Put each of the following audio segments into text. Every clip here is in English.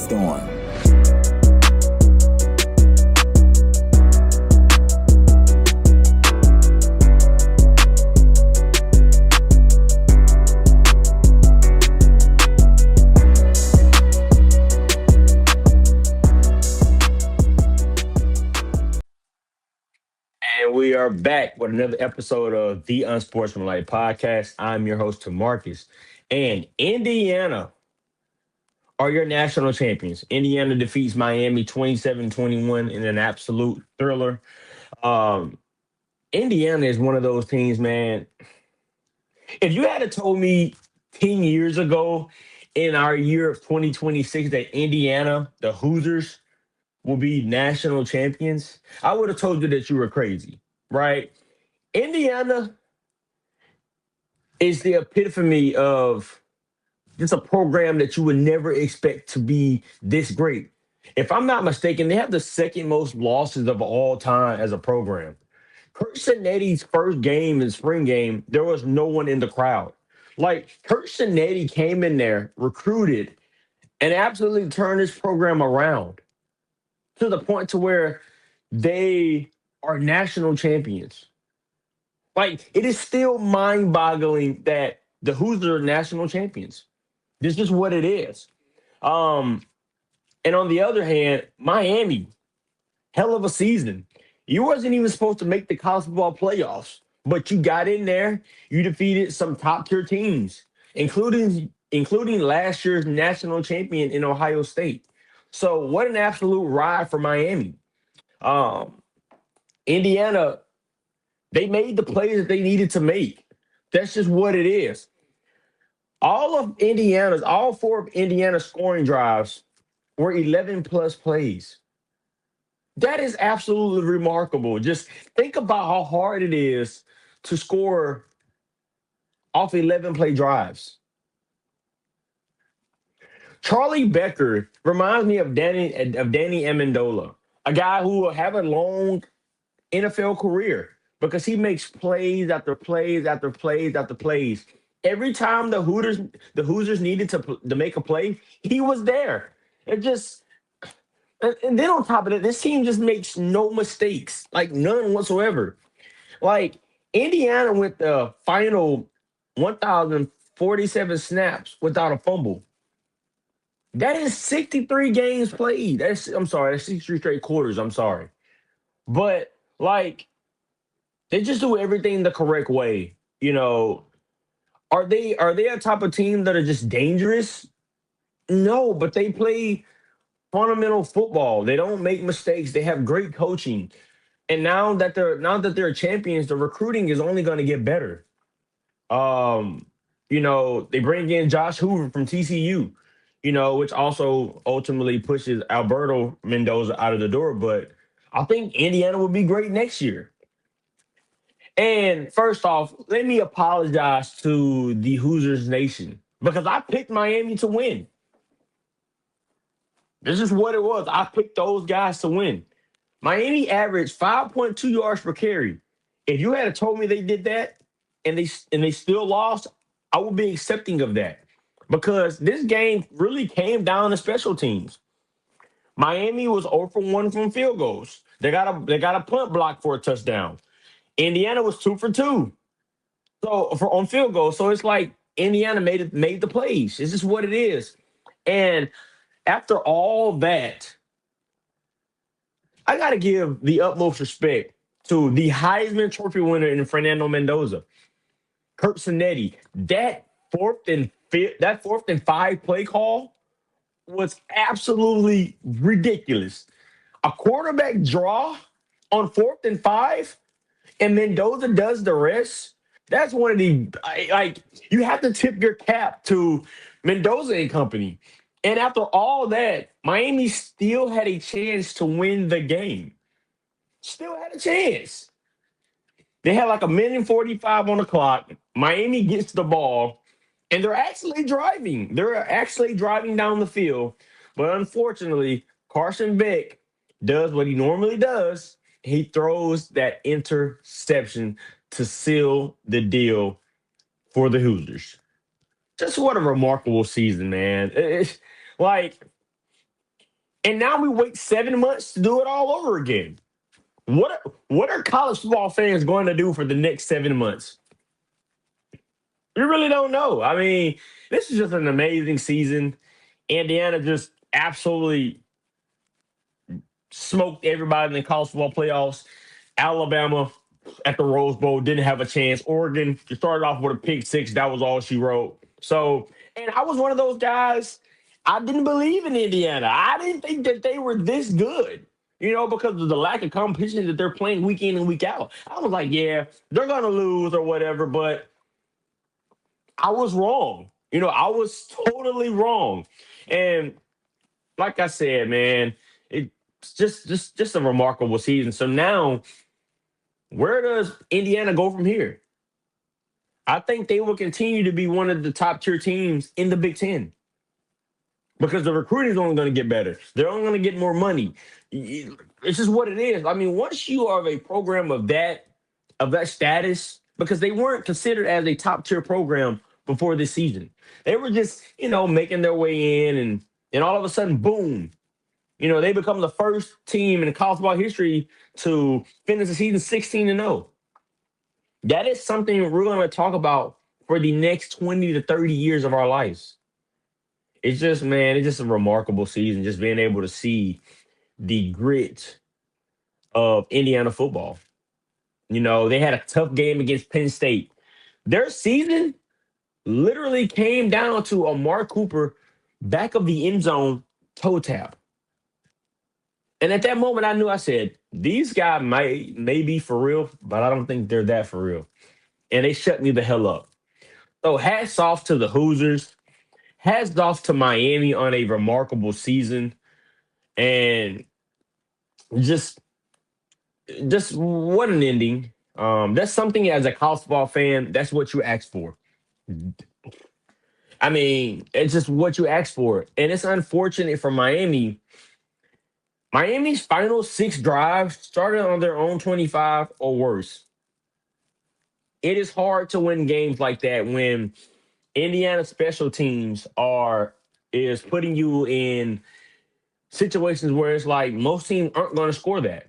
Storm. And we are back with another episode of the Unsportsmanlike Podcast. I'm your host, Tamarcus. And Indiana are your national champions. Indiana defeats Miami 27-21 in an absolute thriller. Um, Indiana is one of those teams, man. If you had told me 10 years ago in our year of 2026 that Indiana, the Hoosiers, will be national champions, I would have told you that you were crazy, right? Indiana is the epitome of just a program that you would never expect to be this great. If I'm not mistaken, they have the second most losses of all time as a program. Netty's first game in spring game, there was no one in the crowd. Like Netty came in there, recruited, and absolutely turned this program around to the point to where they are national champions. Like it is still mind-boggling that the Hoosiers are national champions. This is what it is. Um, and on the other hand, Miami, hell of a season. You wasn't even supposed to make the college football playoffs, but you got in there. You defeated some top tier teams, including last year's national champion in Ohio State. So what an absolute ride for Miami. Um, Indiana, they made the plays that they needed to make. That's just what it is. All four of Indiana's scoring drives were 11 plus plays. That is absolutely remarkable. Just think about how hard it is to score off 11 play drives. Charlie Becker reminds me of Danny Amendola, a guy who will have a long NFL career because he makes plays after plays after plays after plays. Every time the Hoosiers needed to make a play, he was there. It just and then on top of that, this team just makes no mistakes, like none whatsoever. Like Indiana went the final 1,047 snaps without a fumble. That is 63 games played. That's 63 straight quarters. I'm sorry. But like they just do everything the correct way. Are they a type of team that are just dangerous? No, but they play fundamental football. They don't make mistakes. They have great coaching. And now that they're champions, the recruiting is only going to get better. Um, they bring in Josh Hoover from TCU, which also ultimately pushes Alberto Mendoza out of the door. But I think Indiana will be great next year. And first off, let me apologize to the Hoosiers Nation because I picked Miami to win. This is what it was. I picked those guys to win. Miami averaged 5.2 yards per carry. If you had told me they did that and they still lost, I would be accepting of that because this game really came down to special teams. Miami was 0 for 1 from field goals. They got a punt block for a touchdown. Indiana was 2 for 2. So for on field goals. So it's like Indiana made the plays. This is what it is. And after all that, I got to give the utmost respect to the Heisman Trophy winner in Fernando Mendoza, Natty. That fourth and 5 play call was absolutely ridiculous. A quarterback draw on 4th and 5, and Mendoza does the rest. That's one of like you have to tip your cap to Mendoza and company. And after all that, Miami still had a chance to win the game. Still had a chance. They had like a minute and 45 on the clock. Miami gets the ball, and they're actually driving. They're actually driving down the field. But unfortunately, Carson Beck does what he normally does. He throws that interception to seal the deal for the Hoosiers. Just what a remarkable season, man. It's like And now we wait 7 months to do it all over again. What are college football fans going to do for the next 7 months? You really don't know. I mean, this is just an amazing season. Indiana just absolutely smoked everybody in the college football playoffs. Alabama at the Rose Bowl didn't have a chance. Oregon, you started off with a pick six. That was all she wrote. So, and I was one of those guys. I didn't believe in Indiana. I didn't think that they were this good. Because of the lack of competition that they're playing week in and week out. I was like, yeah, they're gonna lose or whatever, but I was wrong. I was totally wrong. And like I said, man, it's just a remarkable season. So now, where does Indiana go from here? I think they will continue to be one of the top tier teams in the Big Ten because the recruiting is only going to get better. They're only going to get more money. It's just what it is. I mean, once you are a program of that status, because they weren't considered as a top tier program before this season. They were just, making their way in and all of a sudden, boom, they become the first team in college football history to finish the season 16-0. That is something we're going to talk about for the next 20 to 30 years of our lives. It's just, man, it's just a remarkable season, just being able to see the grit of Indiana football. They had a tough game against Penn State. Their season literally came down to a Mark Cooper back of the end zone toe tap. And at that moment, I knew, I said, these guys may be for real, but I don't think they're that for real. And they shut me the hell up. So hats off to the Hoosiers. Hats off to Miami on a remarkable season. And just just what an ending. That's something as a college football fan, that's what you ask for. I mean, it's just what you ask for. And it's unfortunate for Miami. Miami's final six drives started on their own 25 or worse. It is hard to win games like that when Indiana special teams is putting you in situations where it's like most teams aren't going to score that.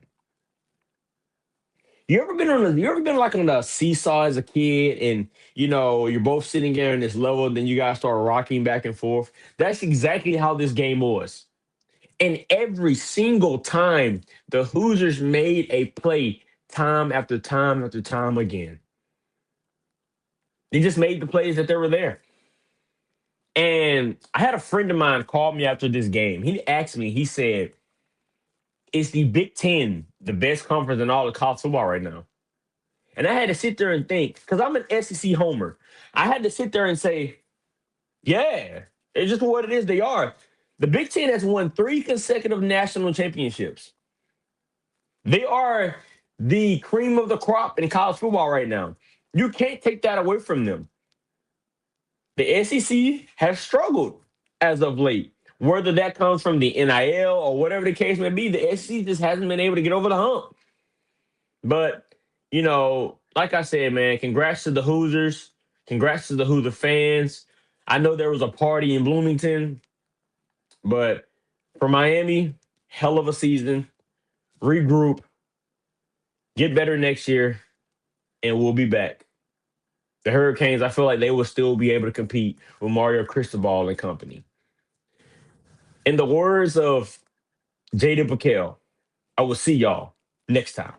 You ever been like on a seesaw as a kid and you're both sitting there in this level, then you guys start rocking back and forth? That's exactly how this game was. And every single time the Hoosiers made a play time after time after time again. They just made the plays that they were there. And I had a friend of mine call me after this game. He asked me, he said, is the Big Ten the best conference in all of college football right now? And I had to sit there and think, because I'm an SEC homer. I had to sit there and say, yeah, it's just what it is. They are. The Big Ten has won 3 consecutive national championships. They are the cream of the crop in college football right now. You can't take that away from them. The SEC has struggled as of late. Whether that comes from the NIL or whatever the case may be, the SEC just hasn't been able to get over the hump. But, like I said, man, congrats to the Hoosiers. Congrats to the Hoosier fans. I know there was a party in Bloomington, but for Miami, hell of a season. Regroup, get better next year, and we'll be back. The Hurricanes, I feel like they will still be able to compete with Mario Cristobal and company. In the words of Jada Bakel, I will see y'all next time.